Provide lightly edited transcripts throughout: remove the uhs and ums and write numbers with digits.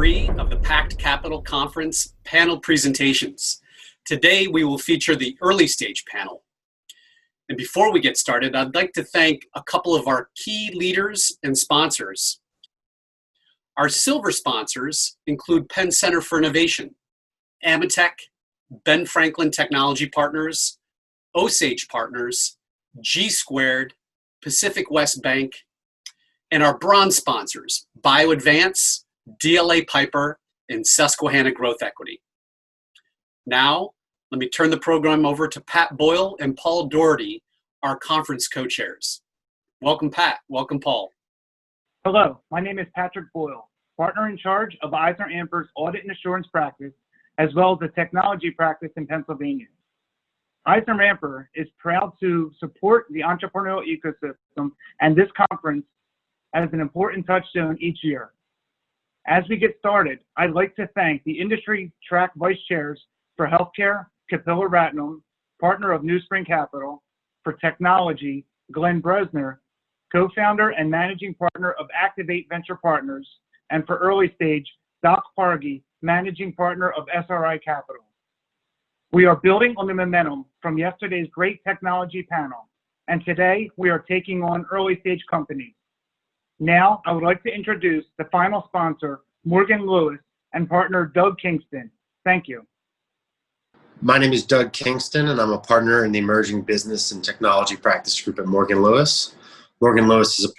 3 of the PACT Capital Conference panel presentations. Today, we will feature the early stage panel. And before we get started, I'd like to thank a couple of our key leaders and sponsors. Our silver sponsors include Penn Center for Innovation, Amitech, Ben Franklin Technology Partners, Osage Partners, G Squared, Pacific West Bank, and our bronze sponsors, BioAdvance, DLA Piper, and Susquehanna Growth Equity. Now, let me turn the program over to Pat Boyle and Paul Doherty, our conference co-chairs. Welcome, Pat. Welcome, Paul. Hello, my name is Patrick Boyle, partner in charge of Eisner Amper's audit and assurance practice, as well as the technology practice in Pennsylvania. Eisner Amper is proud to support the entrepreneurial ecosystem, and this conference as an important touchstone each year. As we get started, I'd like to thank the industry track vice chairs for healthcare, Capilla Ratnam, partner of New Spring Capital, for technology, Glenn Bresner, co-founder and managing partner of Activate Venture Partners, and for early stage, Doc Parghi, managing partner of SRI Capital. We are building on the momentum from yesterday's great technology panel, and today we are taking on early stage companies. Now, I would like to introduce the final sponsor, Morgan Lewis, and partner Doug Kingston. Thank you. My name is Doug Kingston, and I'm a partner in the Emerging Business and Technology Practice Group at Morgan Lewis. Morgan Lewis is a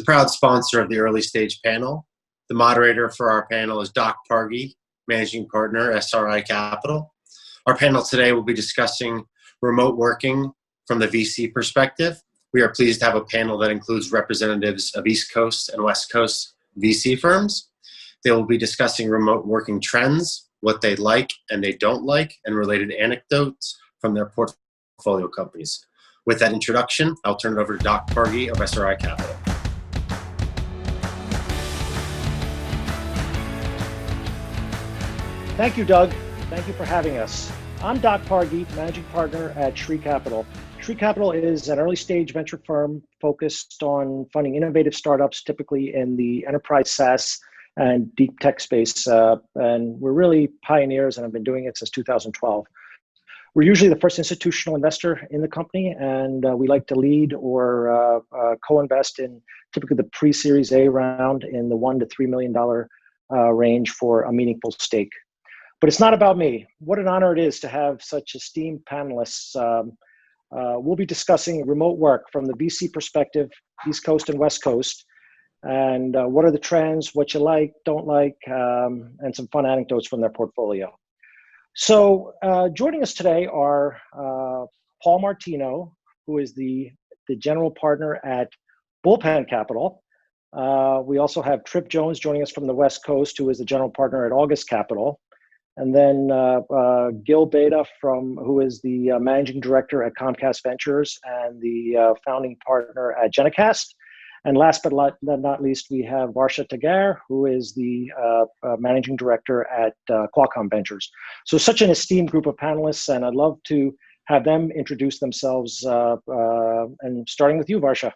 proud sponsor of the early stage panel. The moderator for our panel is Doc Parghi, managing partner, SRI Capital. Our panel today will be discussing remote working from the VC perspective. We are pleased to have a panel that includes representatives of East Coast and West Coast VC firms. They will be discussing remote working trends, what they like and they don't like, and related anecdotes from their portfolio companies. With that introduction, I'll turn it over to Doc Parghi of SRI Capital. Thank you, Doug. Thank you for having us. I'm Doc Parghi, managing partner at Shri Capital. Shri Capital is an early stage venture firm focused on funding innovative startups, typically in the enterprise SaaS and deep tech space. And we're really pioneers and have been doing it since 2012. We're usually the first institutional investor in the company, and we like to lead or co-invest in typically the pre-Series A round in the $1 to $3 million range for a meaningful stake. But it's not about me. What an honor it is to have such esteemed panelists. We'll be discussing remote work from the VC perspective, East Coast and West Coast, and what are the trends, what you like, don't like, and some fun anecdotes from their portfolio. So joining us today are Paul Martino, who is the general partner at Bullpen Capital. We also have Tripp Jones joining us from the West Coast, who is the general partner at August Capital. And then Gill, Beyda, who is the managing director at Comcast Ventures and the founding partner at Genacast. And last but not least, we have Varsha Tagare, who is the managing director at Qualcomm Ventures. So such an esteemed group of panelists, and I'd love to have them introduce themselves, and starting with you, Varsha.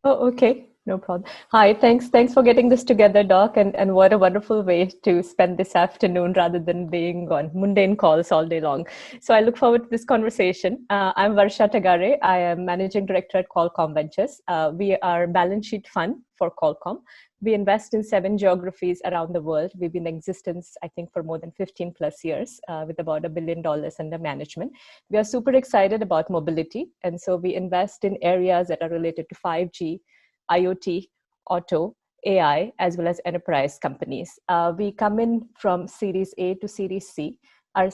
Oh, okay. No problem. Hi, thanks for getting this together, Doc, and what a wonderful way to spend this afternoon rather than being on mundane calls all day long. So I look forward to this conversation. I'm Varsha Tagare. I am Managing Director at Qualcomm Ventures. We are a balance sheet fund for Qualcomm. We invest in 7 geographies around the world. We've been in existence, I think, for more than 15 plus years with about $1 billion under management. We are super excited about mobility, and so we invest in areas that are related to 5G, IoT, auto, AI, as well as enterprise companies. We come in from Series A to Series C. Our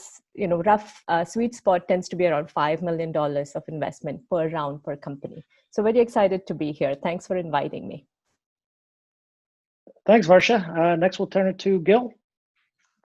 rough sweet spot tends to be around $5 million of investment per round per company. So very excited to be here. Thanks for inviting me. Thanks, Varsha. Next, we'll turn it to Gill.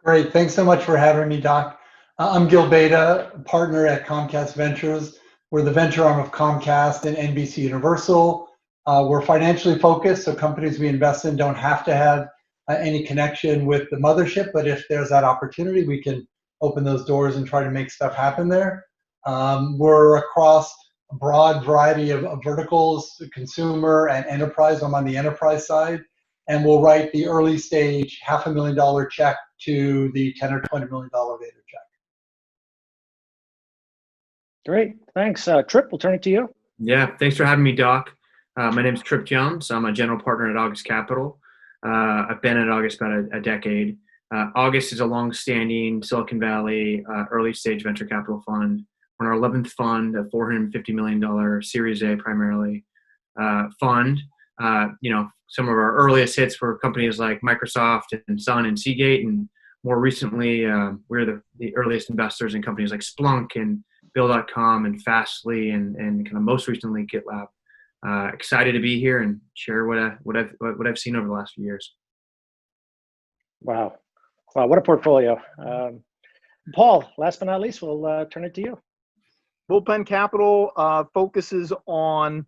Great. Thanks so much for having me, Doc. I'm Gill Beyda, partner at Comcast Ventures. We're the venture arm of Comcast and NBC Universal. We're financially focused, so companies we invest in don't have to have any connection with the mothership, but if there's that opportunity, we can open those doors and try to make stuff happen there. We're across a broad variety of verticals, consumer and enterprise. I'm on the enterprise side. and we'll write the early stage $500,000 check to the $10 or $20 million later check. Great, thanks. Tripp, we'll turn it to you. Yeah, thanks for having me, Doc. My name is Tripp Jones. I'm a general partner at August Capital. I've been at August about a decade. August is a long-standing Silicon Valley early stage venture capital fund. We're in our 11th fund, a $450 million Series A primarily fund. Some of our earliest hits were companies like Microsoft and Sun and Seagate, and more recently, we're the earliest investors in companies like Splunk and Bill.com and Fastly and kind of most recently GitLab. Excited to be here and share what I've seen over the last few years. Wow, what a portfolio. Paul, last but not least, we'll turn it to you. Bullpen Capital focuses on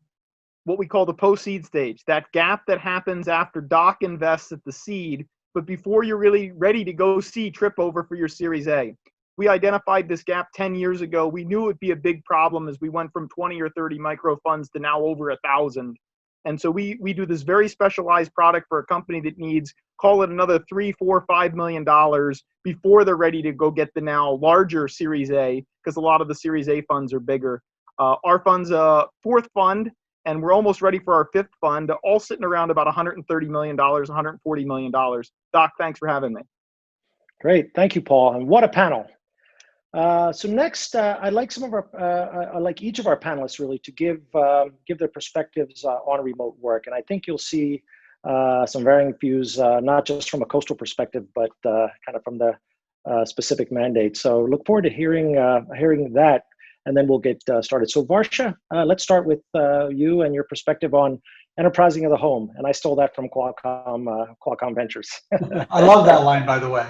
what we call the post-seed stage, that gap that happens after Doc invests at the seed, but before you're really ready to go see Tripp over for your Series A. We identified this gap 10 years ago. We knew it would be a big problem as we went from 20 or 30 micro funds to now over 1,000. And so we do this very specialized product for a company that needs, call it another $3, $4, $5 million before they're ready to go get the now larger Series A, because a lot of the Series A funds are bigger. Our fund's a fourth fund, and we're almost ready for our fifth fund, all sitting around about $130 million, $140 million. Doc, thanks for having me. Great, thank you, Paul, and what a panel. So next, I'd like I'd like each of our panelists really to give their perspectives on remote work, and I think you'll see some varying views, not just from a coastal perspective, but kind of from the specific mandate. So look forward to hearing that, and then we'll get started. So Varsha, let's start with you and your perspective on enterprising of the home, and I stole that from Qualcomm Ventures. I love that line, by the way.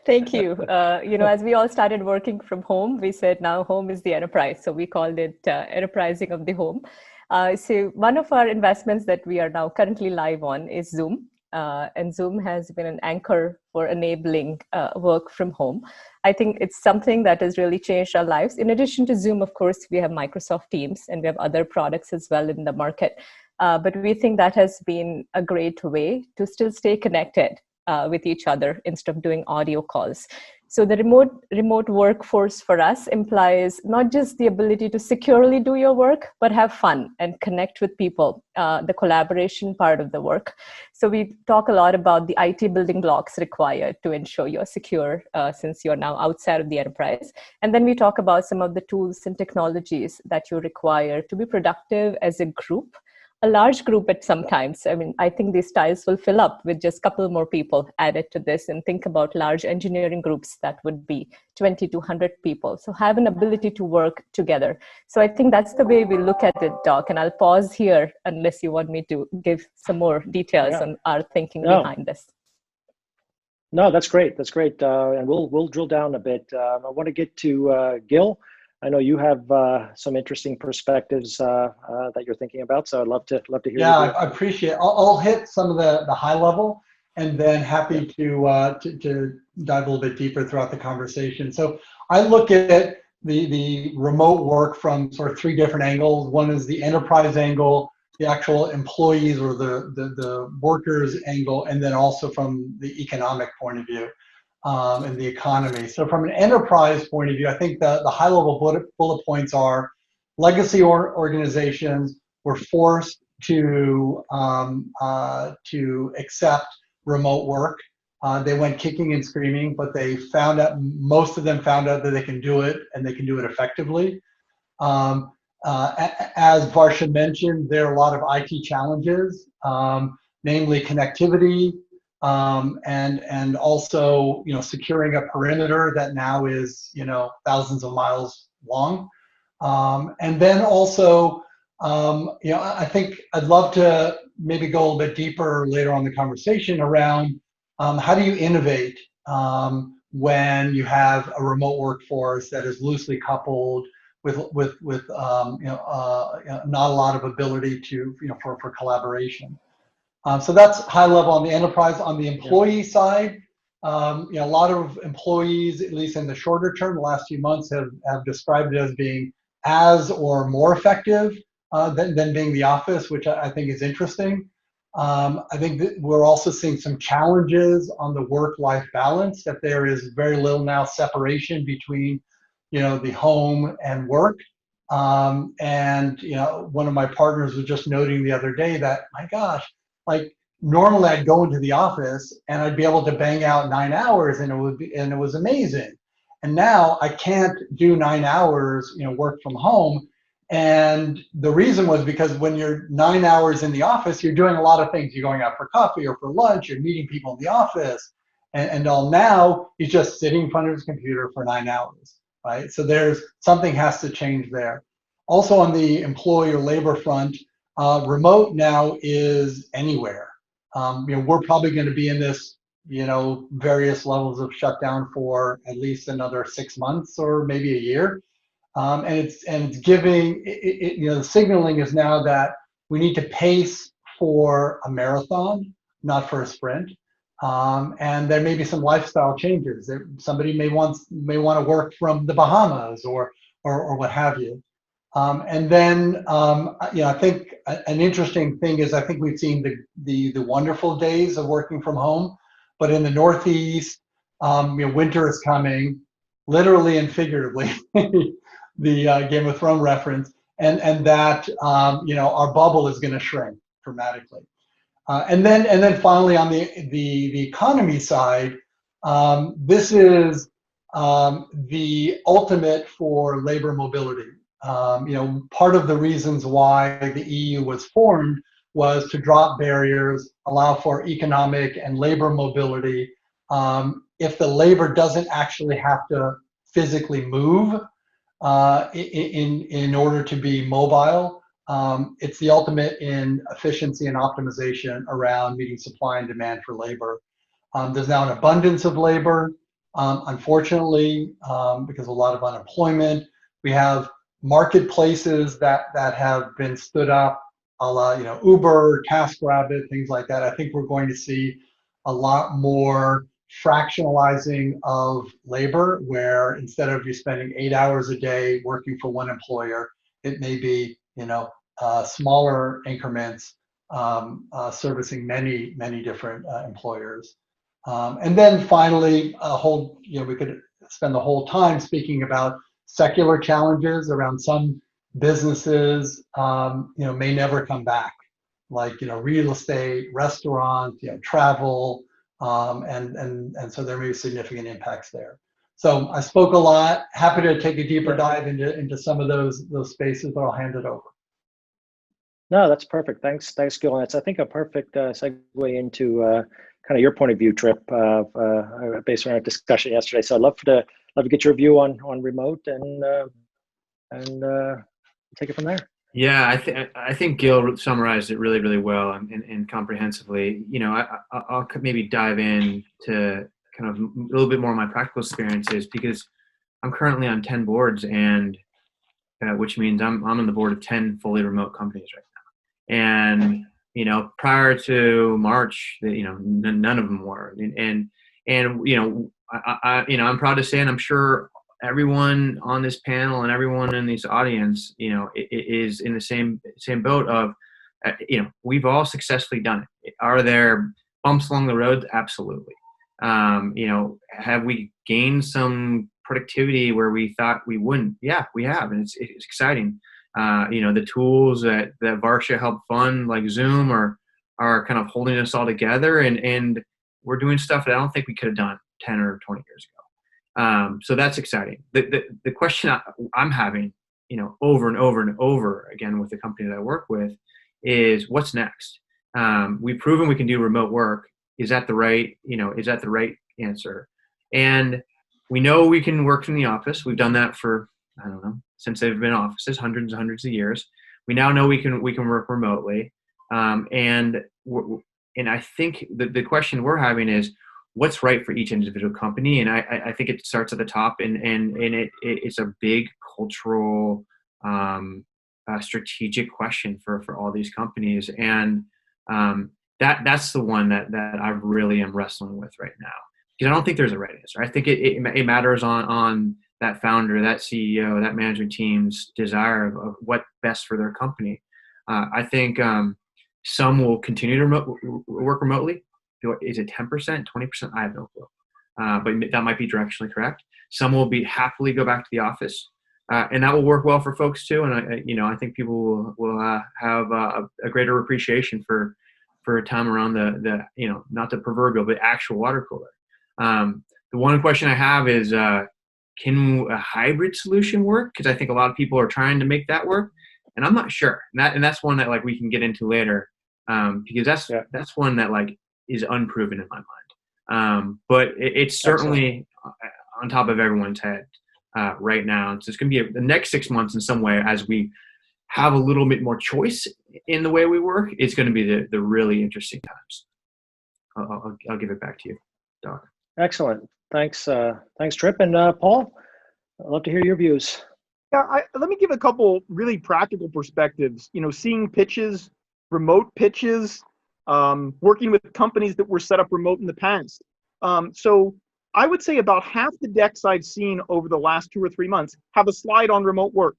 Thank you. As we all started working from home, we said now home is the enterprise. So we called it enterprising of the home. So one of our investments that we are now currently live on is Zoom. And Zoom has been an anchor for enabling work from home. I think it's something that has really changed our lives. In addition to Zoom, of course, we have Microsoft Teams and we have other products as well in the market. But we think that has been a great way to still stay connected with each other instead of doing audio calls. So the remote workforce for us implies not just the ability to securely do your work, but have fun and connect with people, the collaboration part of the work. So we talk a lot about the IT building blocks required to ensure you're secure since you're now outside of the enterprise. And then we talk about some of the tools and technologies that you require to be productive as a group. A large group at some times. I mean, I think these tiles will fill up with just a couple more people added to this, and think about large engineering groups that would be 20 to 100 people. So have an ability to work together. So I think that's the way we look at it, Doc. And I'll pause here unless you want me to give some more details on our thinking behind this. No, that's great. That's great. And we'll drill down a bit. I want to get to Gill. I know you have some interesting perspectives that you're thinking about, so I'd love to hear. Yeah, I appreciate it. I'll hit some of the high level, and then happy to dive a little bit deeper throughout the conversation. So I look at the remote work from sort of three different angles. One is the enterprise angle, the actual employees or the workers angle, and then also from the economic point of view. In the economy. So from an enterprise point of view, I think the high-level bullet points are legacy organizations were forced to accept remote work. They went kicking and screaming, but most of them found out that they can do it, and they can do it effectively. As Varsha mentioned, there are a lot of IT challenges, namely connectivity, and also, securing a perimeter that now is, thousands of miles long. And then also, I think I'd love to maybe go a little bit deeper later on in the conversation around how do you innovate when you have a remote workforce that is loosely coupled with not a lot of ability to, for collaboration. So that's high level on the enterprise. On the employee side, a lot of employees, at least in the shorter term, the last few months have described it as being as or more effective than being the office, which I think is interesting. I think that we're also seeing some challenges on the work-life balance, that there is very little now separation between, the home and work. And, one of my partners was just noting the other day that, my gosh, like normally I'd go into the office and I'd be able to bang out 9 hours and it was amazing. And now I can't do 9 hours, work from home. And the reason was because when you're 9 hours in the office, you're doing a lot of things. You're going out for coffee or for lunch, you're meeting people in the office. And all now he's just sitting in front of his computer for 9 hours, right? So there's something has to change there. Also on the employer labor front, remote now is anywhere. We're probably going to be in this, various levels of shutdown for at least another 6 months or maybe a year. And it's giving, the signaling is now that we need to pace for a marathon, not for a sprint. And there may be some lifestyle changes. Somebody may want to work from the Bahamas or what have you. And then, I think an interesting thing is I think we've seen the wonderful days of working from home, but in the Northeast, winter is coming, literally and figuratively, the Game of Thrones reference, and that our bubble is going to shrink dramatically. And then finally on the economy side, this is the ultimate for labor mobility. Part of the reasons why the EU was formed was to drop barriers, allow for economic and labor mobility. If the labor doesn't actually have to physically move in order to be mobile, it's the ultimate in efficiency and optimization around meeting supply and demand for labor. There's now an abundance of labor, unfortunately, because of a lot of unemployment. We have marketplaces that have been stood up, a la Uber, TaskRabbit, things like that. I think we're going to see a lot more fractionalizing of labor, where instead of you spending 8 hours a day working for one employer, it may be smaller increments servicing many different employers. And then finally, we could spend the whole time speaking about secular challenges around some businesses, may never come back, like real estate, restaurants, travel, and so there may be significant impacts there. So I spoke a lot. Happy to take a deeper dive into some of those spaces, but I'll hand it over. No, that's perfect. Thanks, Gill. That's, I think, a perfect segue into kind of your point of view, Tripp, based on our discussion yesterday. So I'd love to get your view on remote and take it from there. Yeah, I think Gill summarized it really, really well and comprehensively. I'll maybe dive in to kind of a little bit more of my practical experiences, because I'm currently on 10 boards, and which means I'm on the board of 10 fully remote companies right now. And prior to March, none of them were. And I'm proud to say, and I'm sure everyone on this panel and everyone in this audience, is in the same boat of, we've all successfully done it. Are there bumps along the road? Absolutely. Have we gained some productivity where we thought we wouldn't? Yeah, we have, and it's exciting. The tools that Varsha helped fund, like Zoom, are kind of holding us all together, and we're doing stuff that I don't think we could have done 10 or 20 years ago. So that's exciting. The question I'm having, over and over and over again with the company that I work with is, what's next? We've proven we can do remote work. Is that the right answer? And we know we can work from the office. We've done that for, I don't know, since they've been offices, hundreds and hundreds of years. We now know we can work remotely. And I think the question we're having is, what's right for each individual company? And I think it starts at the top, and it's a big cultural, strategic question for all these companies. And that's the one that I really am wrestling with right now, because I don't think there's a right answer. I think it matters on that founder, that CEO, that management team's desire of what best for their company. I think Some will continue to work remotely. Is it 10%, 20%? I have no clue. But that might be directionally correct. Some will happily go back to the office. And that will work well for folks too. And I think people will have a greater appreciation for a time around the not the proverbial, but actual water cooler. The one question I have is, can a hybrid solution work? Because I think a lot of people are trying to make that work, and I'm not sure. And that's one that we can get into later, because that's one that is unproven in my mind. But it's certainly on top of everyone's head right now. So it's going to be the next 6 months in some way, as we have a little bit more choice in the way we work. It's going to be the really interesting times. I'll give it back to you, Doc. Excellent. Thanks, Tripp. And Paul, I'd love to hear your views. Yeah, let me give a couple really practical perspectives. Seeing pitches, remote pitches, working with companies that were set up remote in the past. So I would say about half the decks I've seen over the last 2 or 3 months have a slide on remote work,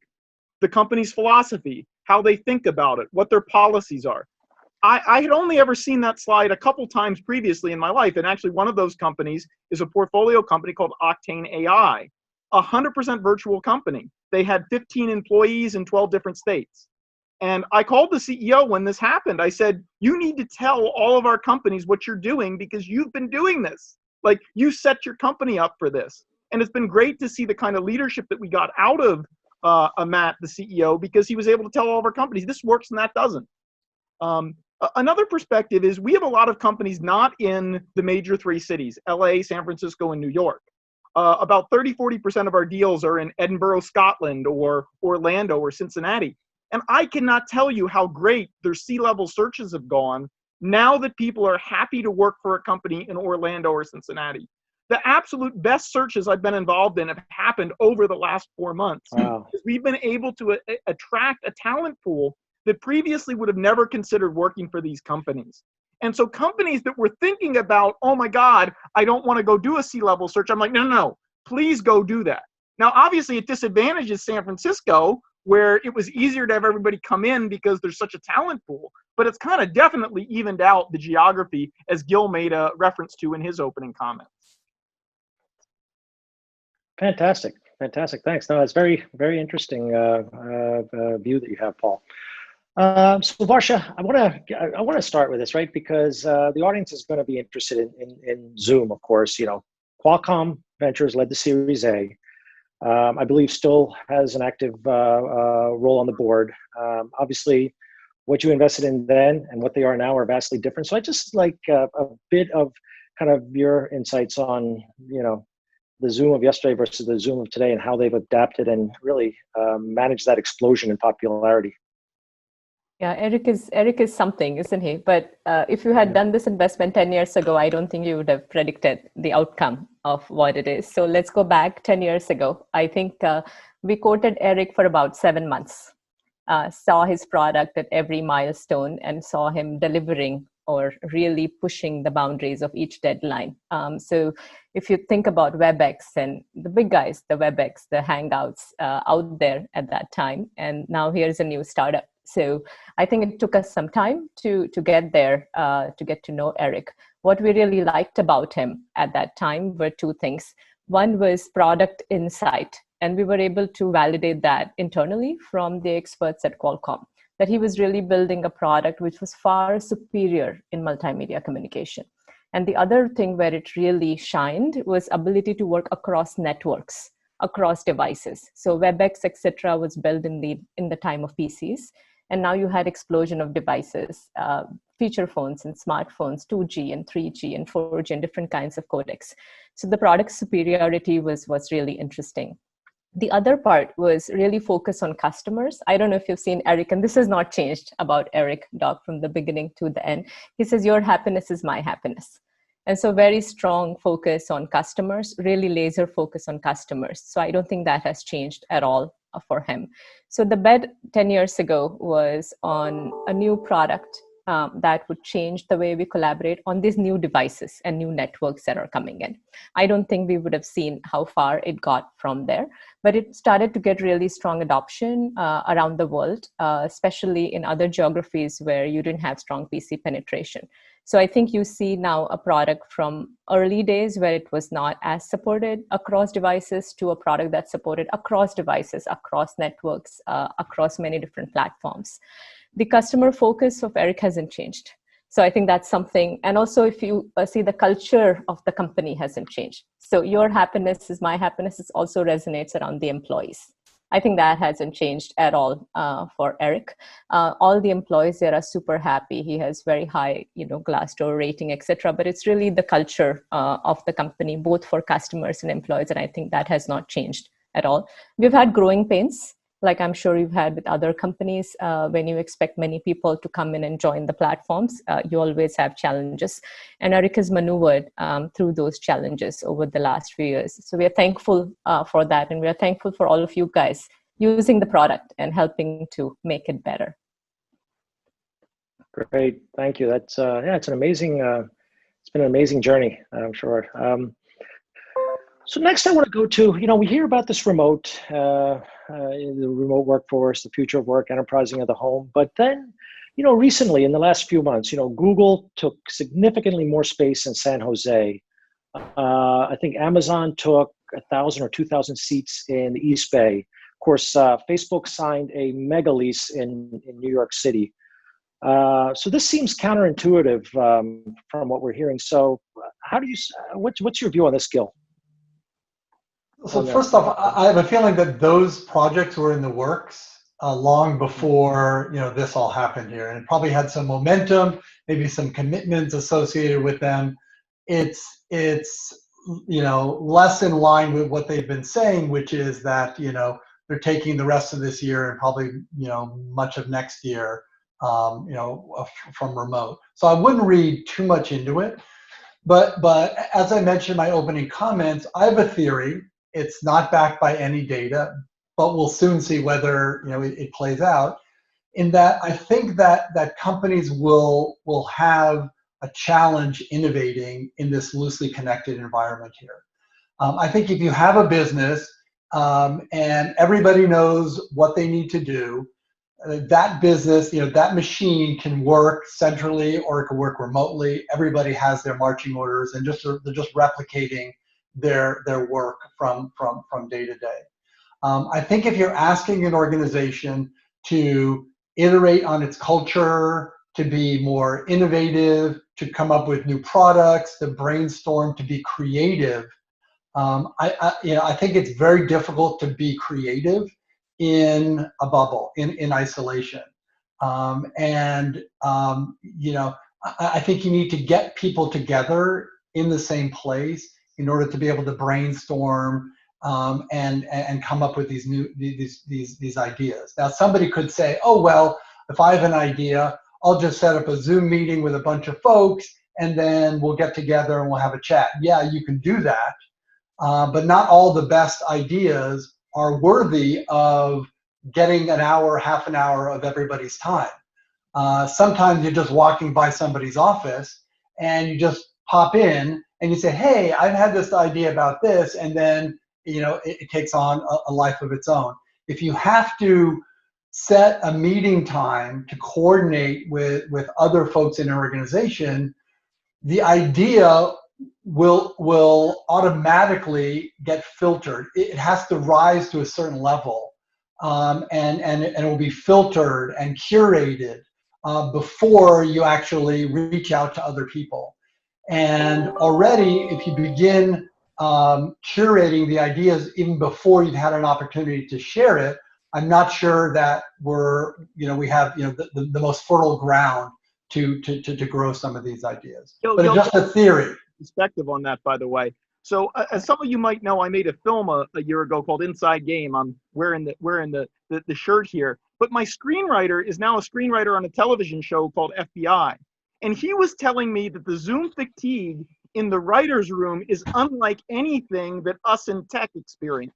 the company's philosophy, how they think about it, what their policies are. I had only ever seen that slide a couple times previously in my life, and actually one of those companies is a portfolio company called Octane AI, 100% virtual company. They had 15 employees in 12 different states. And I called the CEO when this happened. I said, you need to tell all of our companies what you're doing, because you've been doing this. You set your company up for this. And it's been great to see the kind of leadership that we got out of Matt, the CEO, because he was able to tell all of our companies, this works and that doesn't. Another perspective is we have a lot of companies not in the major 3 cities, LA, San Francisco, and New York. About 30-40% of our deals are in Edinburgh, Scotland, or Orlando, or Cincinnati. And I cannot tell you how great their C-level searches have gone now that people are happy to work for a company in Orlando or Cincinnati. The absolute best searches I've been involved in have happened over the last 4 months. Wow. We've been able to attract a talent pool that previously would have never considered working for these companies. And so companies that were thinking about, oh my God, I don't want to go do a C-level search. I'm like, no, please go do that. Now, obviously it disadvantages San Francisco, where it was easier to have everybody come in because there's such a talent pool, but it's kind of definitely evened out the geography, as Gill made a reference to in his opening comments. Fantastic. Thanks. No, it's very, very interesting view that you have, Paul. So Varsha, I want to start with this, right? Because the audience is going to be interested in Zoom, of course. Qualcomm Ventures led the Series A. I believe still has an active role on the board. Obviously, what you invested in then and what they are now are vastly different. So I just like a bit of kind of your insights on, the Zoom of yesterday versus the Zoom of today, and how they've adapted and really managed that explosion in popularity. Yeah, Eric is something, isn't he? But if you had done this investment 10 years ago, I don't think you would have predicted the outcome of what it is. So let's go back 10 years ago. I think we quoted Eric for about 7 months, saw his product at every milestone, and saw him delivering or really pushing the boundaries of each deadline. So if you think about WebEx and the big guys, the WebEx, the Hangouts out there at that time, and now here's a new startup. So I think it took us some time to get there, to get to know Eric. What we really liked about him at that time were 2 things. One was product insight, and we were able to validate that internally from the experts at Qualcomm, that he was really building a product which was far superior in multimedia communication. And the other thing where it really shined was ability to work across networks, across devices. So WebEx, etc., was built in the time of PCs. And now you had explosion of devices, feature phones and smartphones, 2G and 3G and 4G and different kinds of codecs. So the product superiority was really interesting. The other part was really focus on customers. I don't know if you've seen Eric, and this has not changed about Eric, Doc, from the beginning to the end. He says, your happiness is my happiness. And so very strong focus on customers, really laser focus on customers. So I don't think that has changed at all for him. So the bet 10 years ago was on a new product that would change the way we collaborate on these new devices and new networks that are coming in. I don't think we would have seen how far it got from there, but it started to get really strong adoption around the world, especially in other geographies where you didn't have strong PC penetration. So I think you see now a product from early days where it was not as supported across devices to a product that's supported across devices, across networks, across many different platforms. The customer focus of Eric hasn't changed. So I think that's something. And also if you see, the culture of the company hasn't changed. So your happiness is my happiness. It also resonates around the employees. I think that hasn't changed at all for Eric. All the employees there are super happy. He has very high, Glassdoor rating, etc. But it's really the culture of the company, both for customers and employees. And I think that has not changed at all. We've had growing pains, like I'm sure you've had with other companies. When you expect many people to come in and join the platforms, you always have challenges. And Eric has maneuvered through those challenges over the last few years. So we are thankful for that. And we are thankful for all of you guys using the product and helping to make it better. Great, thank you. That's it's an amazing, it's been an amazing journey, I'm sure. So next I want to go to, we hear about this remote, the remote workforce, the future of work, enterprising of the home. But then, recently in the last few months, Google took significantly more space in San Jose. I think Amazon took 1,000 or 2,000 seats in the East Bay. Of course, Facebook signed a mega lease in New York City. So this seems counterintuitive from what we're hearing. So how do you, what's your view on this, Gill? So first off, I have a feeling that those projects were in the works long before this all happened here, and it probably had some momentum, maybe some commitments associated with them. It's less in line with what they've been saying, which is that they're taking the rest of this year and probably much of next year from remote. So I wouldn't read too much into it. But as I mentioned in my opening comments, I have a theory. It's not backed by any data, but we'll soon see whether it plays out. In that, I think that companies will have a challenge innovating in this loosely connected environment here. I think if you have a business and everybody knows what they need to do, that business, that machine can work centrally or it can work remotely. Everybody has their marching orders, and they're just replicating their work from day to day. I think if you're asking an organization to iterate on its culture, to be more innovative, to come up with new products, to brainstorm, to be creative, I think it's very difficult to be creative in a bubble, in isolation. I think you need to get people together in the same place in order to be able to brainstorm and come up with these ideas. Now, somebody could say, oh, well, if I have an idea, I'll just set up a Zoom meeting with a bunch of folks and then we'll get together and we'll have a chat. Yeah, you can do that, but not all the best ideas are worthy of getting an hour, half an hour of everybody's time. Sometimes you're just walking by somebody's office and you just pop in and you say, hey, I've had this idea about this, and then it takes on a life of its own. If you have to set a meeting time to coordinate with other folks in an organization, the idea will automatically get filtered. It has to rise to a certain level, and it will be filtered and curated before you actually reach out to other people. And already, if you begin curating the ideas even before you've had an opportunity to share it, I'm not sure that we have the most fertile ground to grow some of these ideas. But it's just a theory. Perspective on that, by the way. So as some of you might know, I made a film a year ago called Inside Game. I'm wearing the shirt here. But my screenwriter is now a screenwriter on a television show called FBI. And he was telling me that the Zoom fatigue in the writer's room is unlike anything that us in tech experience.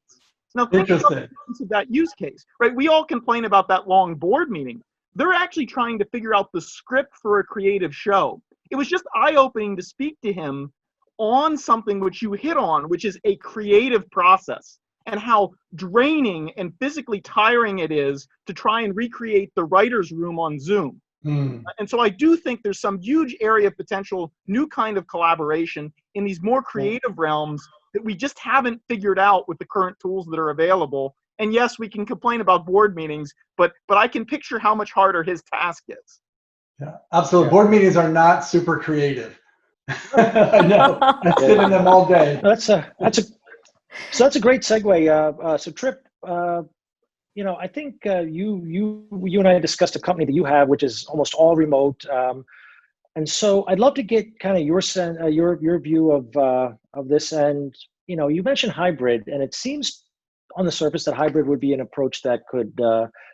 Now think about that use case, right? We all complain about that long board meeting, they're actually trying to figure out the script for a creative show. It was just eye-opening to speak to him on something which you hit on, which is a creative process, and how draining and physically tiring it is to try and recreate the writer's room on Zoom. And so I do think there's some huge area of potential new kind of collaboration in these more creative realms that we just haven't figured out with the current tools that are available. And yes, we can complain about board meetings, but I can picture how much harder his task is. Yeah, absolutely. Board meetings are not super creative. I know. I sit in them all day. That's a great segue. So Tripp, I think you and I discussed a company that you have, which is almost all remote. And so I'd love to get kind of your view of this. And you mentioned hybrid, and it seems on the surface that hybrid would be an approach that could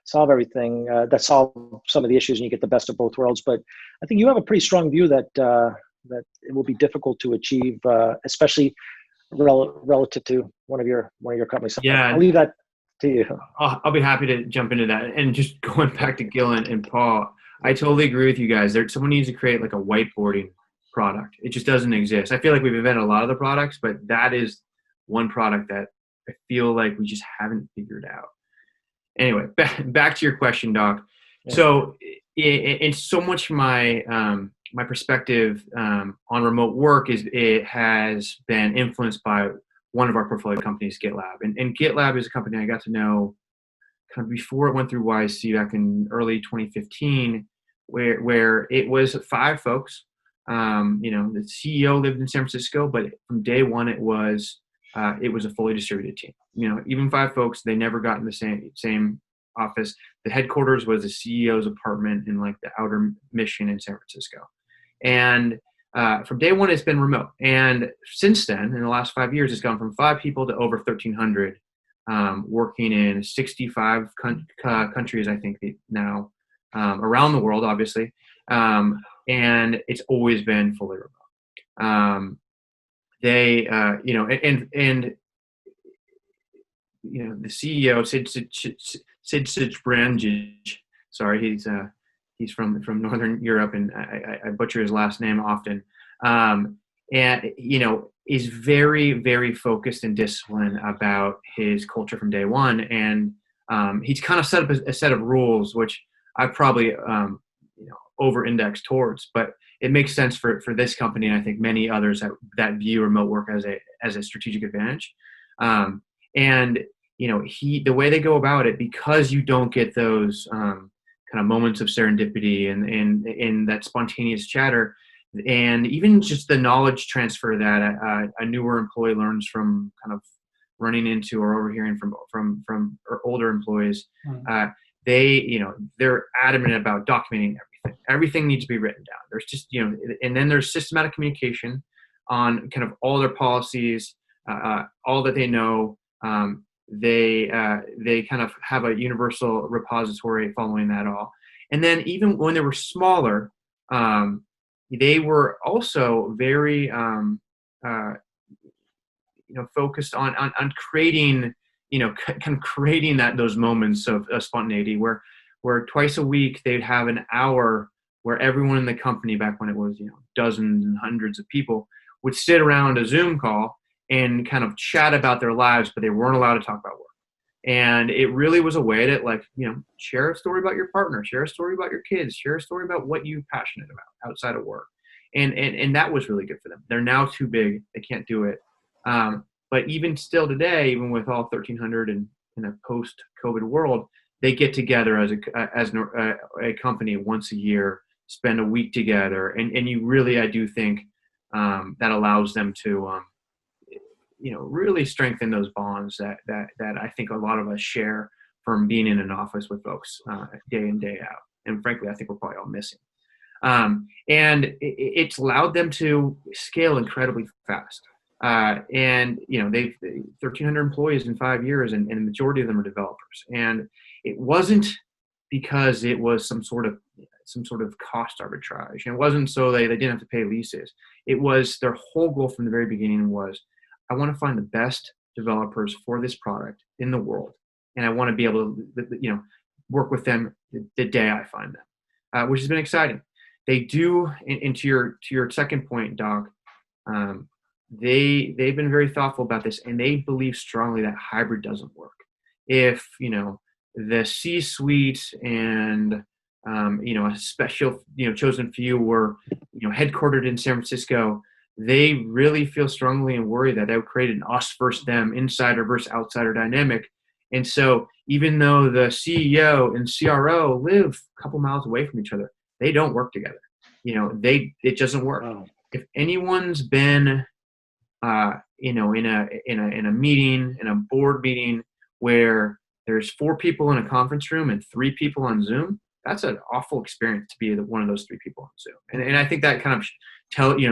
solve everything, that solve some of the issues, and you get the best of both worlds. But I think you have a pretty strong view that it will be difficult to achieve, especially relative to one of your companies. So Yeah, I'll leave that to you. I'll be happy to jump into that. And just going back to Gill and Paul, I totally agree with you guys. Someone needs to create like a whiteboarding product. It just doesn't exist. I feel like we've invented a lot of the products, but that is one product that I feel like we just haven't figured out. Anyway, back to your question, Doc. Yeah. So in so much my my perspective on remote work it has been influenced by one of our portfolio companies, GitLab. And GitLab is a company I got to know kind of before it went through YC back in early 2015, where it was 5 folks. The CEO lived in San Francisco, but from day one it was a fully distributed team. Even 5 folks, they never got in the same office. The headquarters was the CEO's apartment in like the outer Mission in San Francisco. And from day one, it's been remote. And since then, in the last 5 years, it's gone from 5 people to over 1,300, working in 65 countries, I think now, around the world, obviously. And it's always been fully remote. The CEO, Sid Sijbrandij, sorry, he's from Northern Europe, and I butcher his last name often. And is very, very focused and disciplined about his culture from day one. And he's kind of set up a set of rules, which I probably over-index towards, but it makes sense for this company, and I think many others that view remote work as a strategic advantage. The way they go about it, because you don't get those kind of moments of serendipity and that spontaneous chatter, and even just the knowledge transfer that a newer employee learns from kind of running into or overhearing from older employees. They're adamant about documenting everything. Everything needs to be written down. There's just, and then there's systematic communication on kind of all their policies, all that they know. They kind of have a universal repository following that all. And then even when they were smaller, they were also very focused on creating, kind of creating those moments of spontaneity where twice a week they'd have an hour where everyone in the company, back when it was dozens and hundreds of people, would sit around a Zoom call and kind of chat about their lives, but they weren't allowed to talk about work. And it really was a way to share a story about your partner, share a story about your kids, share a story about what you're passionate about outside of work. And that was really good for them. They're now too big. They can't do it. But even still today, even with all 1,300 in a post-COVID world, they get together as a company once a year, spend a week together. And you really, I do think that allows them to really strengthen those bonds that I think a lot of us share from being in an office with folks day in, day out. And frankly, I think we're probably all missing. And it's allowed them to scale incredibly fast. And they've 1,300 employees in 5 years, and the majority of them are developers. And it wasn't because it was some sort of cost arbitrage. And it wasn't so they didn't have to pay leases. It was their whole goal from the very beginning was, I want to find the best developers for this product in the world. And I want to be able to, work with them the day I find them, which has been exciting. They do, and to your second point, Doc, they've been very thoughtful about this, and they believe strongly that hybrid doesn't work. If the C-suite and a special chosen few were headquartered in San Francisco, they really feel strongly and worry that would create an us versus them, insider versus outsider dynamic. And so even though the CEO and CRO live a couple miles away from each other, they don't work together. It doesn't work. Wow. If anyone's been in a meeting, in a board meeting where there's 4 people in a conference room and 3 people on Zoom, that's an awful experience to be one of those 3 people on Zoom. And I think that kind of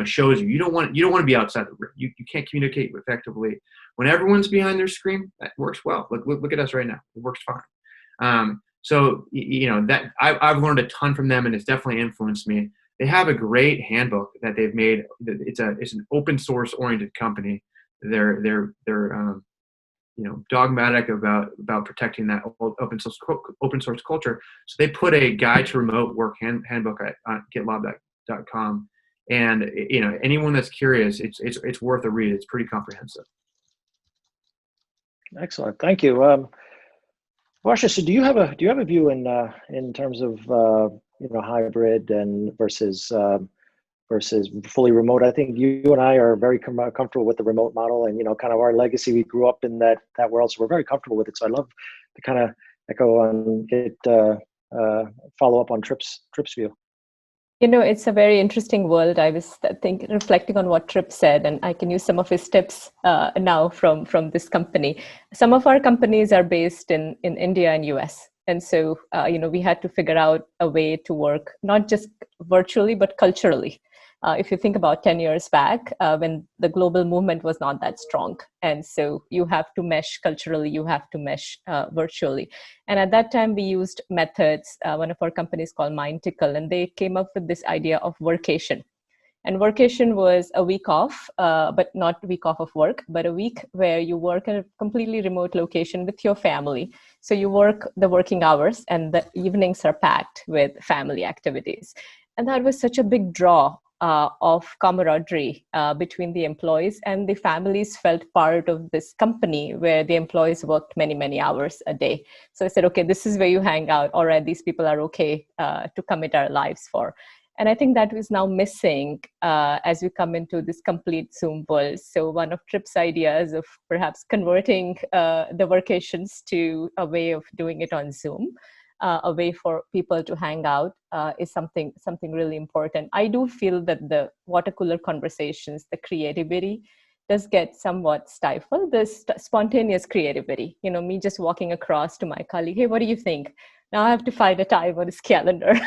shows you don't want to be outside the room. You can't communicate effectively when everyone's behind their screen. That works well. Look at us right now. It works fine. So that I've learned a ton from them, and it's definitely influenced me. They have a great handbook that they've made. It's an open source oriented company. They're dogmatic about protecting that open source culture. So they put a guide to remote work handbook on GitLab.com, and anyone that's curious, it's worth a read. It's pretty comprehensive. Excellent, thank you. Varsha, so do you have a view in terms of hybrid and versus fully remote? I think you and I are very comfortable with the remote model, and kind of our legacy. We grew up in that world, so we're very comfortable with it. So I'd love to kind of echo and get follow up on Tripp's view. It's a very interesting world. I was reflecting on what Tripp said, and I can use some of his tips now from this company. Some of our companies are based in India and US. And so, we had to figure out a way to work, not just virtually, but culturally. If you think about 10 years back, when the global movement was not that strong. And so you have to mesh culturally, you have to mesh virtually. And at that time, we used methods, one of our companies called Mindtickle, and they came up with this idea of workation. And workation was a week off, but not a week off of work, but a week where you work at a completely remote location with your family. So you work the working hours, and the evenings are packed with family activities. And that was such a big draw of camaraderie between the employees, and the families felt part of this company where the employees worked many, many hours a day. So I said, okay, this is where you hang out. All right, these people are okay to commit our lives for. And I think that is now missing as we come into this complete Zoom world. So one of Tripp's ideas of perhaps converting the workations to a way of doing it on Zoom, a way for people to hang out is something really important. I do feel that the water cooler conversations, the creativity does get somewhat stifled. This spontaneous creativity, me just walking across to my colleague, hey, what do you think? Now I have to find a time on his calendar,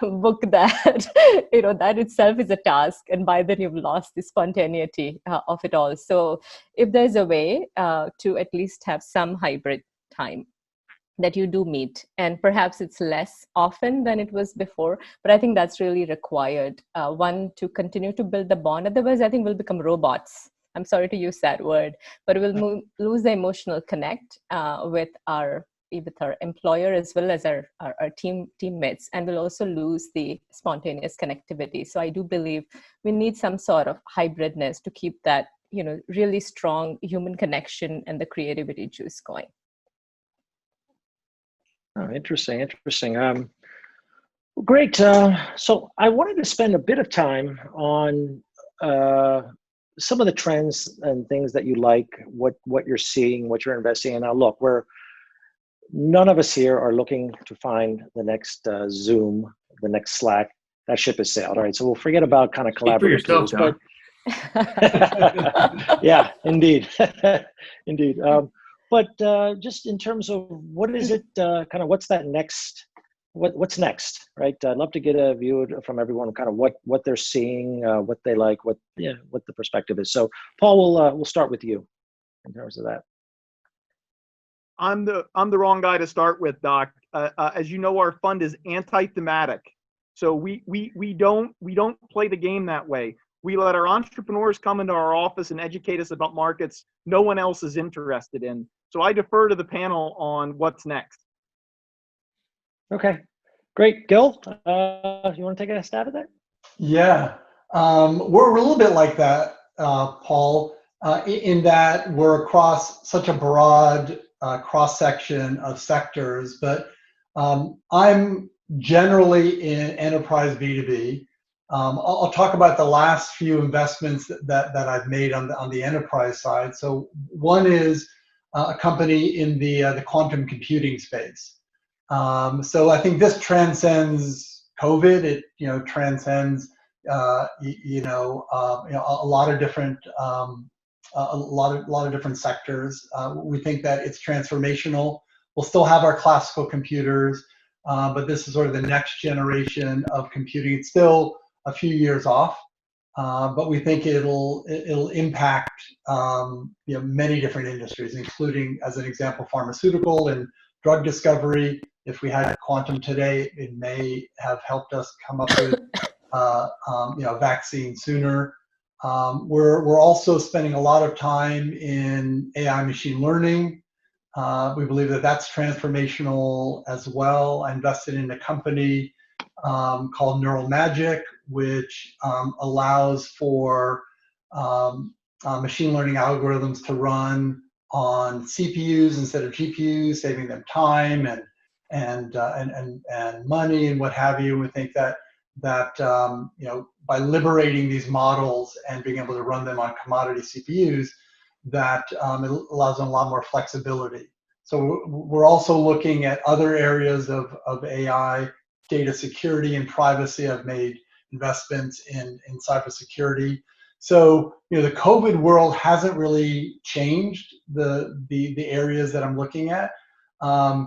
book that. That itself is a task. And by then you've lost the spontaneity of it all. So if there's a way to at least have some hybrid time that you do meet, and perhaps it's less often than it was before, but I think that's really required. One, to continue to build the bond. Otherwise, I think we'll become robots. I'm sorry to use that word, but we'll lose the emotional connect with our employer as well as our teammates, and we'll also lose the spontaneous connectivity. So I do believe we need some sort of hybridness to keep that, really strong human connection and the creativity juice going. Oh, interesting. Great. So I wanted to spend a bit of time on some of the trends and things that you like, what you're seeing, what you're investing in. Now, look, none of us here are looking to find the next Zoom, the next Slack. That ship has sailed. All right, so we'll forget about kind of collaborative tools. But yeah, indeed, indeed. But just in terms of what is it, kind of what's that next? What's next, right? I'd love to get a view from everyone, kind of what they're seeing, what they like, what the perspective is. So, Paul, we'll start with you in terms of that. I'm the wrong guy to start with, Doc. As you know, our fund is anti-thematic, so we don't play the game that way. We let our entrepreneurs come into our office and educate us about markets no one else is interested in. So I defer to the panel on what's next. Okay, great. Gill, you want to take a stab at that? Yeah, we're a little bit like that, Paul, in that we're across such a broad cross-section of sectors, but I'm generally in enterprise B2B. I'll talk about the last few investments that I've made on the enterprise side. So one is a company in the quantum computing space. So I think this transcends COVID. It transcends a lot of different a lot of different sectors. We think that it's transformational. We'll still have our classical computers, but this is sort of the next generation of computing. It's still a few years off, but we think it'll impact many different industries, including, as an example, pharmaceutical and drug discovery. If we had quantum today, it may have helped us come up with vaccine sooner. We're also spending a lot of time in AI machine learning. We believe that that's transformational as well. I invested in a company called Neural Magic, which allows for machine learning algorithms to run on CPUs instead of GPUs, saving them time and money and what have you. We think that by liberating these models and being able to run them on commodity CPUs, that it allows them a lot more flexibility. So we're also looking at other areas of AI, data security and privacy. I've made investments in cybersecurity. So the COVID world hasn't really changed the areas that I'm looking at. I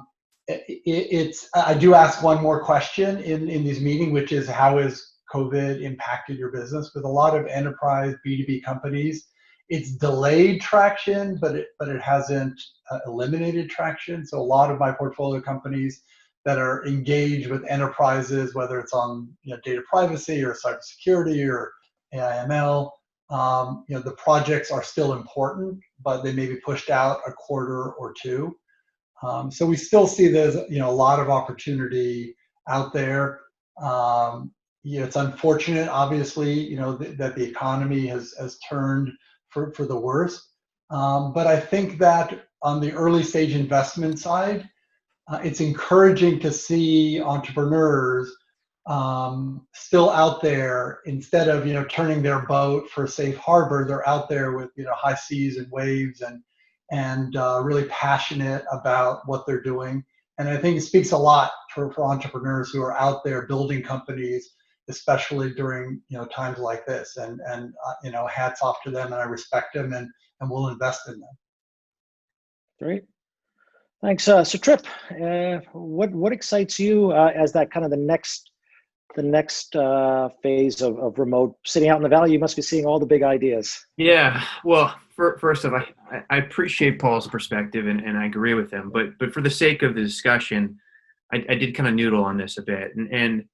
do ask one more question in these meetings, which is, how has COVID impacted your business? With a lot of enterprise B2B companies, it's delayed traction, but it hasn't eliminated traction. So a lot of my portfolio companies that are engaged with enterprises, whether it's on data privacy or cybersecurity or AI/ML, the projects are still important, but they may be pushed out a quarter or two. So we still see there's a lot of opportunity out there. It's unfortunate, obviously, that the economy has turned for the worse. But I think that on the early stage investment side, it's encouraging to see entrepreneurs still out there. Instead of turning their boat for safe harbor, they're out there with high seas and waves and really passionate about what they're doing. And I think it speaks a lot for entrepreneurs who are out there building companies, especially during times like this. And hats off to them, and I respect them, and we'll invest in them. Great. Thanks. So Tripp, what excites you as that kind of the next phase of remote? Sitting out in the valley, you must be seeing all the big ideas. Yeah. Well, first off, I appreciate Paul's perspective and I agree with him. But for the sake of the discussion, I did kind of noodle on this a bit, and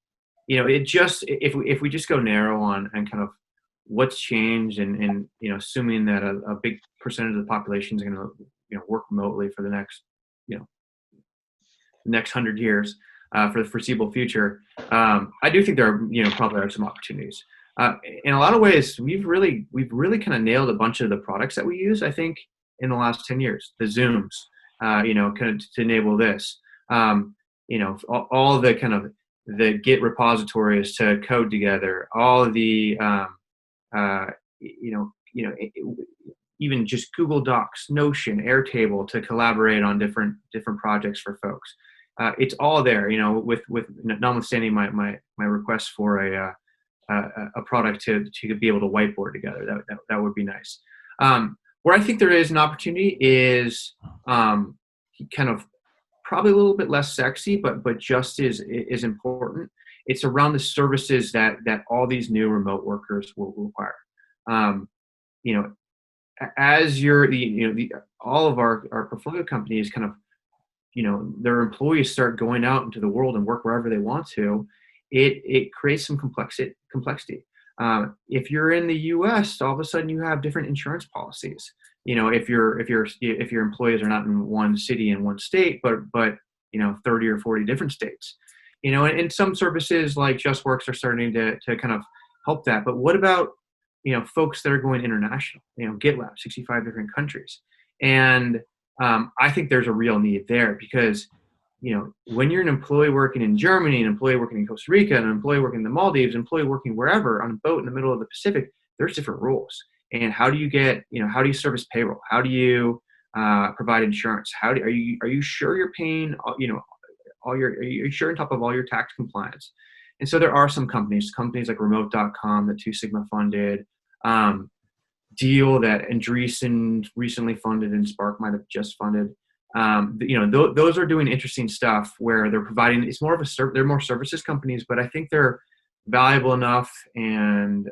it just if we just go narrow on kind of what's changed, and assuming that a big percentage of the population is going to work remotely for the next 100 years, for the foreseeable future, I do think there are probably are some opportunities. In a lot of ways, we've really kind of nailed a bunch of the products that we use, I think, in the last 10 years. The Zooms, kind of to enable this, all the kind of the Git repositories to code together, all of the, even just Google Docs, Notion, Airtable to collaborate on different projects for folks. It's all there, with notwithstanding my request for a product to be able to whiteboard together. That would be nice. Where I think there is an opportunity is kind of probably a little bit less sexy, but just is important. It's around the services that all these new remote workers will require. As all of our portfolio companies kind of, their employees start going out into the world and work wherever they want to, it creates some complexity. If you're in the U.S., all of a sudden you have different insurance policies. If your employees are not in one city and one state, but 30 or 40 different states. And some services like JustWorks are starting to kind of help that. But what about, folks that are going international, GitLab, 65 different countries. And I think there's a real need there because, when you're an employee working in Germany, an employee working in Costa Rica, an employee working in the Maldives, an employee working wherever on a boat in the middle of the Pacific, there's different rules. And how do you how do you service payroll? How do you provide insurance? Are you sure you're paying, are you sure on top of all your tax compliance? And so there are some companies like remote.com that Two Sigma funded, Deal that Andreessen recently funded and Spark might have just funded. Those are doing interesting stuff where they're providing, it's more of they're more services companies, but I think they're valuable enough and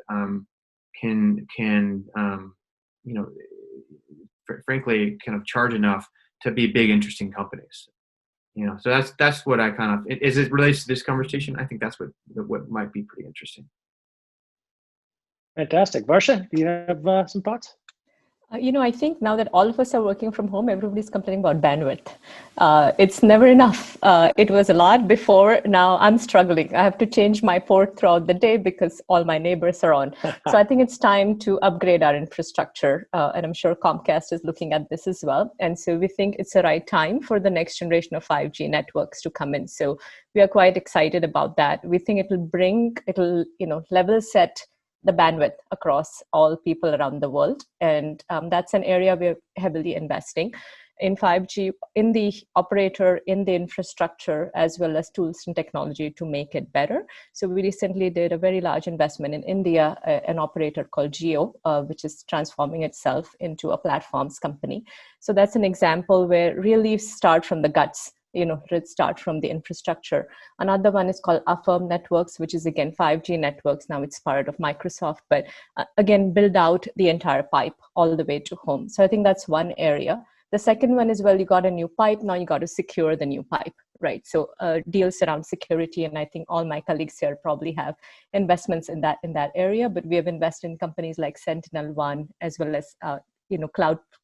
frankly kind of charge enough to be big, interesting companies. So that's what I kind of, as it relates to this conversation, I think that's what might be pretty interesting. Fantastic. Varsha, do you have some thoughts? I think now that all of us are working from home, everybody's complaining about bandwidth. It's never enough. It was a lot before. Now I'm struggling. I have to change my port throughout the day because all my neighbors are on. So I think it's time to upgrade our infrastructure. And I'm sure Comcast is looking at this as well. And so we think it's the right time for the next generation of 5G networks to come in. So we are quite excited about that. We think it'll level set the bandwidth across all people around the world. And that's an area we're heavily investing in 5G, in the operator, in the infrastructure, as well as tools and technology to make it better. So we recently did a very large investment in India, an operator called Gill, which is transforming itself into a platforms company. So that's an example where really start from the guts. Start from the infrastructure. Another one is called Affirm Networks, which is again 5G networks. Now it's part of Microsoft, but again, build out the entire pipe all the way to home. So I think that's one area. The second one is, well, you got a new pipe. Now you got to secure the new pipe, right? So deals around security. And I think all my colleagues here probably have investments in that area, but we have invested in companies like SentinelOne, as well as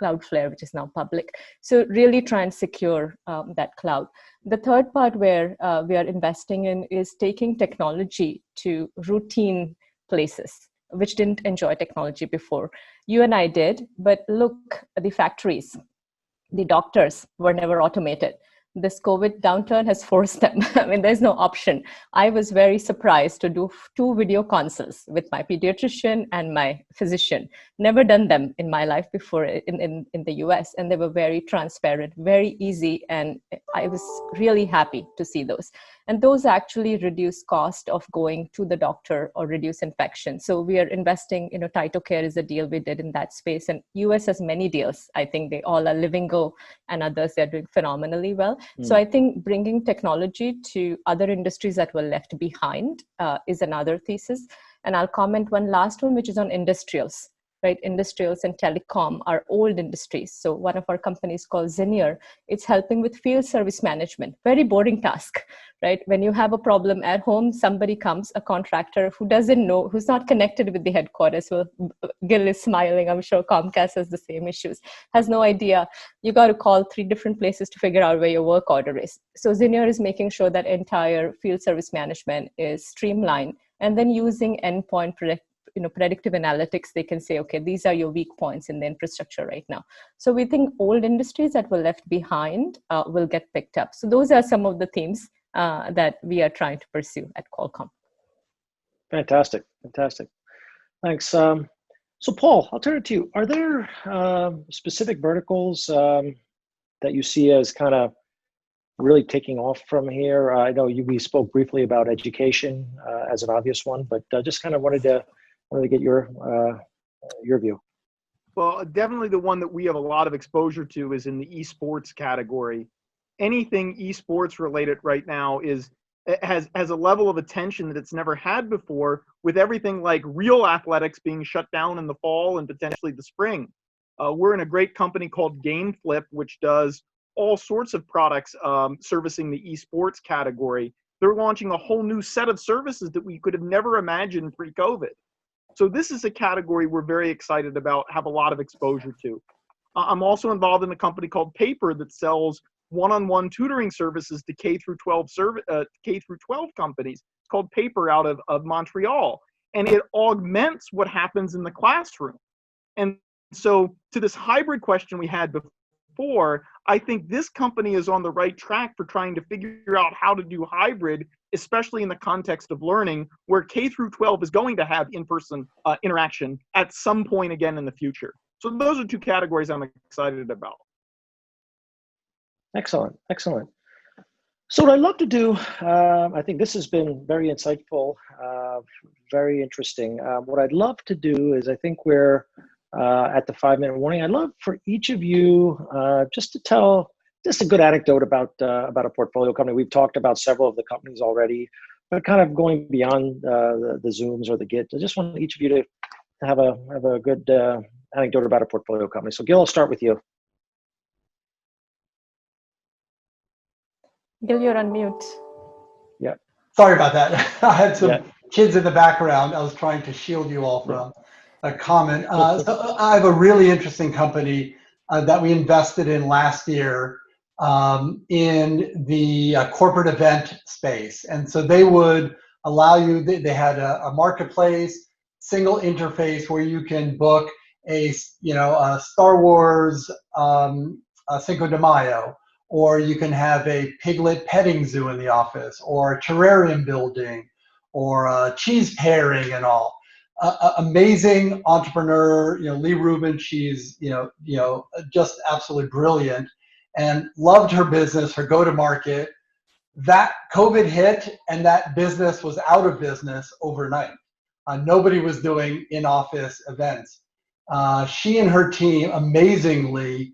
Cloudflare, which is now public. So really try and secure that cloud. The third part where we are investing in is taking technology to routine places, which didn't enjoy technology before. You and I did, but look, the factories, the doctors were never automated. This COVID downturn has forced them. I mean, there's no option. I was very surprised to do 2 video consults with my pediatrician and my physician. Never done them in my life before in the US. And they were very transparent, very easy. And I was really happy to see those. And those actually reduce cost of going to the doctor or reduce infection. So we are investing, TytoCare is a deal we did in that space. And US has many deals. I think they all are Livingo and others, they're doing phenomenally well. So I think bringing technology to other industries that were left behind is another thesis. And I'll comment one last one, which is on industrials. Right, industrials and telecom are old industries. So one of our companies called Zenier, it's helping with field service management. Very boring task, right? When you have a problem at home, somebody comes, a contractor who doesn't know, who's not connected with the headquarters. Well, Gill is smiling. I'm sure Comcast has the same issues. Has no idea. You got to call 3 different places to figure out where your work order is. So Zenier is making sure that entire field service management is streamlined, and then using endpoint predictive analytics, they can say, okay, these are your weak points in the infrastructure right now. So we think old industries that were left behind will get picked up. So those are some of the themes that we are trying to pursue at Qualcomm. Fantastic. Thanks. So Paul, I'll turn it to you. Are there specific verticals that you see as kind of really taking off from here? I know we spoke briefly about education as an obvious one, but just kind of wanted to get your view. Well, definitely the one that we have a lot of exposure to is in the esports category. Anything esports related right now has a level of attention that it's never had before, with everything like real athletics being shut down in the fall and potentially the spring. We're in a great company called GameFlip, which does all sorts of products servicing the esports category. They're launching a whole new set of services that we could have never imagined pre-COVID. So this is a category we're very excited about, have a lot of exposure to. I'm also involved in a company called Paper that sells one-on-one tutoring services to K through 12 companies. It's called Paper out of Montreal, and it augments what happens in the classroom. And so to this hybrid question we had before, I think this company is on the right track for trying to figure out how to do hybrid, especially in the context of learning, where K through 12 is going to have in-person interaction at some point again in the future. So those are two categories I'm excited about. Excellent, excellent. So what I'd love to do, I think this has been very insightful, very interesting. What I'd love to do is, I think we're at the 5-minute warning. I'd love for each of you just to tell just a good anecdote about a portfolio company. We've talked about several of the companies already, but kind of going beyond the Zooms or the Git. I just want each of you to have a good anecdote about a portfolio company. So Gill, I'll start with you. Gill, you're on mute. Yeah. Sorry about that. I had some kids in the background. I was trying to shield you all from a comment. So I have a really interesting company that we invested in last year in the corporate event space. And so they would allow you, they had a marketplace, single interface where you can book a Star Wars Cinco de Mayo, or you can have a piglet petting zoo in the office, or a terrarium building, or a cheese pairing and all. Amazing entrepreneur, Lee Rubin. She's just absolutely brilliant, and loved her business, her go-to-market. That COVID hit, and that business was out of business overnight. Nobody was doing in-office events. She and her team, amazingly,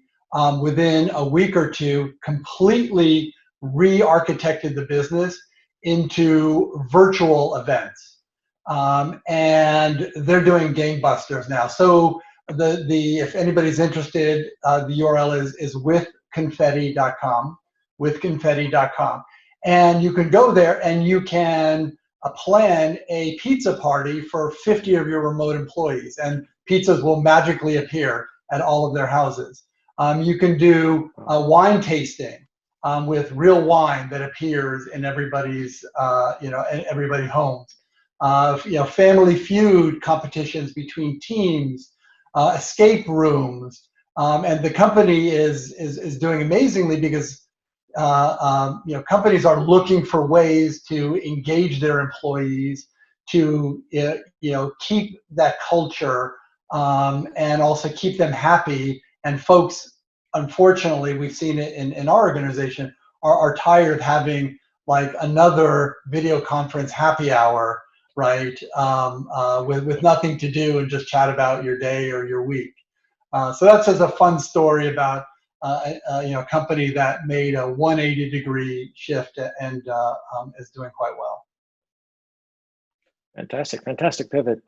within a week or two, completely re-architected the business into virtual events. And they're doing gangbusters now. So if anybody's interested, the URL is withconfetti.com, withconfetti.com. And you can go there and you can plan a pizza party for 50 of your remote employees, and pizzas will magically appear at all of their houses. You can do a wine tasting with real wine that appears in everybody's, in everybody's homes. Family feud competitions between teams, escape rooms, and the company is doing amazingly because companies are looking for ways to engage their employees, to keep that culture, and also keep them happy. And folks, unfortunately, we've seen it in our organization, are tired of having like another video conference happy hour, right? With nothing to do and just chat about your day or your week. So that's just a fun story about a company that made a 180-degree shift and is doing quite well. Fantastic pivot.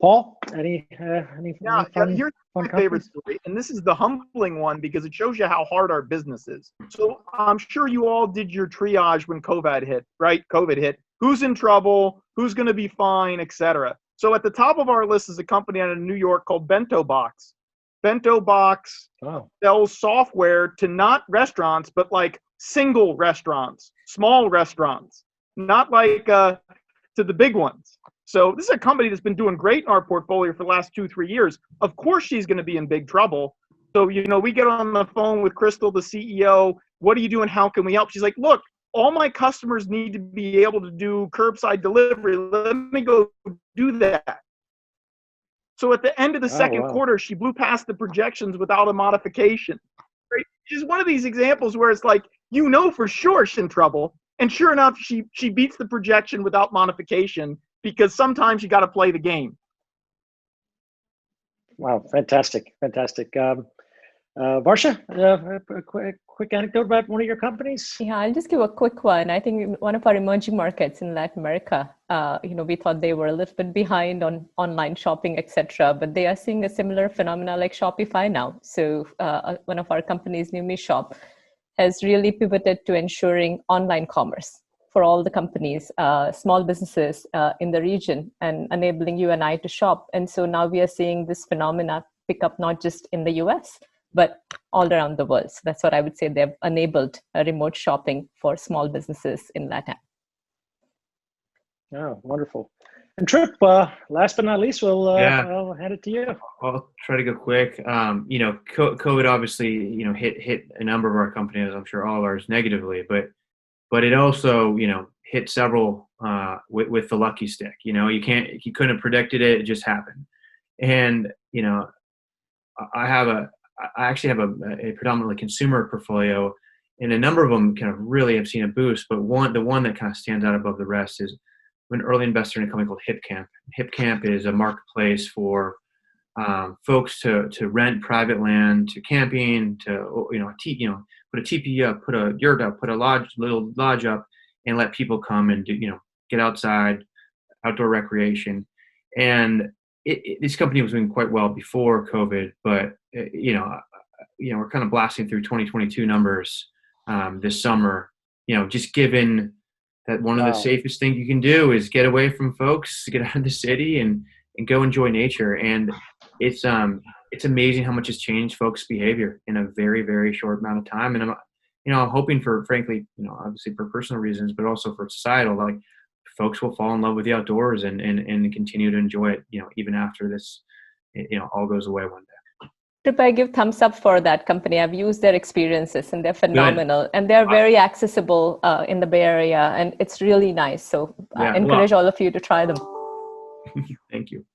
Paul, any fun, here's my favorite story, and this is the humbling one because it shows you how hard our business is. So I'm sure you all did your triage when COVID hit, right? COVID hit. Who's in trouble? Who's going to be fine, etc. So at the top of our list is a company out of New York called Bento Box. Bento Box sells software to not restaurants, but like single restaurants, small restaurants, not like to the big ones. So this is a company that's been doing great in our portfolio for the last 2-3 years. Of course, she's going to be in big trouble. So, we get on the phone with Crystal, the CEO. What are you doing? How can we help? She's like, look, all my customers need to be able to do curbside delivery. Let me go do that. So at the end of the second quarter, she blew past the projections without a modification. Right? She's one of these examples where it's like, for sure she's in trouble. And sure enough, she beats the projection without modification, because sometimes you got to play the game. Wow, fantastic. Varsha, a quick anecdote about one of your companies? Yeah, I'll just give a quick one. I think one of our emerging markets in Latin America, we thought they were a little bit behind on online shopping, etc., but they are seeing a similar phenomena like Shopify now. So one of our companies, Numi Shop, has really pivoted to ensuring online commerce for all the companies, small businesses in the region, and enabling you and I to shop. And so now we are seeing this phenomena pick up not just in the US, but all around the world. So that's what I would say. They've enabled remote shopping for small businesses in LATAM. Oh, wonderful. And Tripp, last but not least, I'll hand it to you. I'll try to go quick. COVID obviously, hit a number of our companies, I'm sure all of ours, negatively, but it also, hit several with the lucky stick. You couldn't have predicted it; it just happened. And I actually have a predominantly consumer portfolio, and a number of them kind of really have seen a boost. But the one that kind of stands out above the rest is an early investor in a company called HipCamp. HipCamp is a marketplace for folks to rent private land, to camping, to put a teepee up, put a yurt up, put a little lodge up, and let people come and get outside, outdoor recreation. And this company was doing quite well before COVID, but we're kind of blasting through 2022 numbers this summer. Just given that one of the safest things you can do is get away from folks, get out of the city, and go enjoy nature. And it's amazing how much has changed folks' behavior in a very, very short amount of time. And I'm hoping for, frankly, obviously for personal reasons, but also for societal, like folks will fall in love with the outdoors and continue to enjoy it, even after this, all goes away one day. Tripp, I give thumbs up for that company. I've used their experiences and they're phenomenal. Good. And they're very accessible in the Bay Area, and it's really nice. So I encourage all of you to try them. Thank you.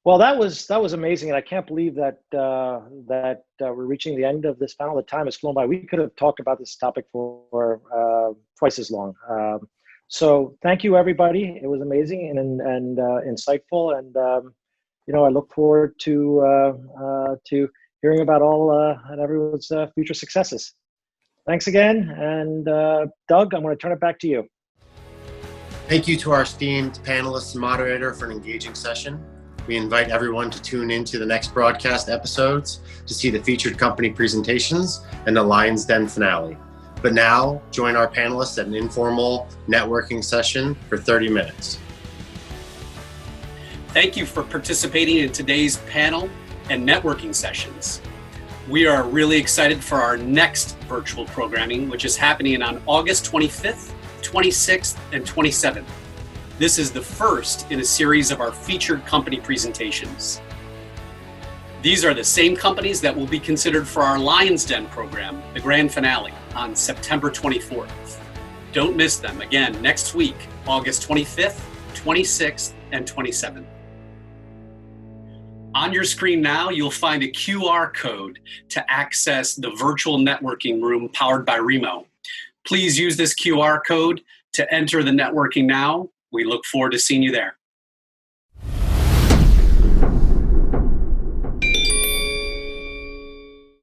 Well, that was amazing, and I can't believe that we're reaching the end of this panel. The time has flown by. We could have talked about this topic for twice as long. So thank you, everybody. It was amazing and insightful, and I look forward to hearing about all and everyone's future successes. Thanks again, and Doug, I'm going to turn it back to you. Thank you to our esteemed panelists and moderator for an engaging session. We invite everyone to tune into the next broadcast episodes to see the featured company presentations and the Lion's Den finale. But now, join our panelists at an informal networking session for 30 minutes. Thank you for participating in today's panel and networking sessions. We are really excited for our next virtual programming, which is happening on August 25th, 26th, and 27th. This is the first in a series of our featured company presentations. These are the same companies that will be considered for our Lion's Den program, the grand finale, on September 24th. Don't miss them. Again, next week, August 25th, 26th, and 27th. On your screen now, you'll find a QR code to access the virtual networking room powered by Remo. Please use this QR code to enter the networking now. We look forward to seeing you there.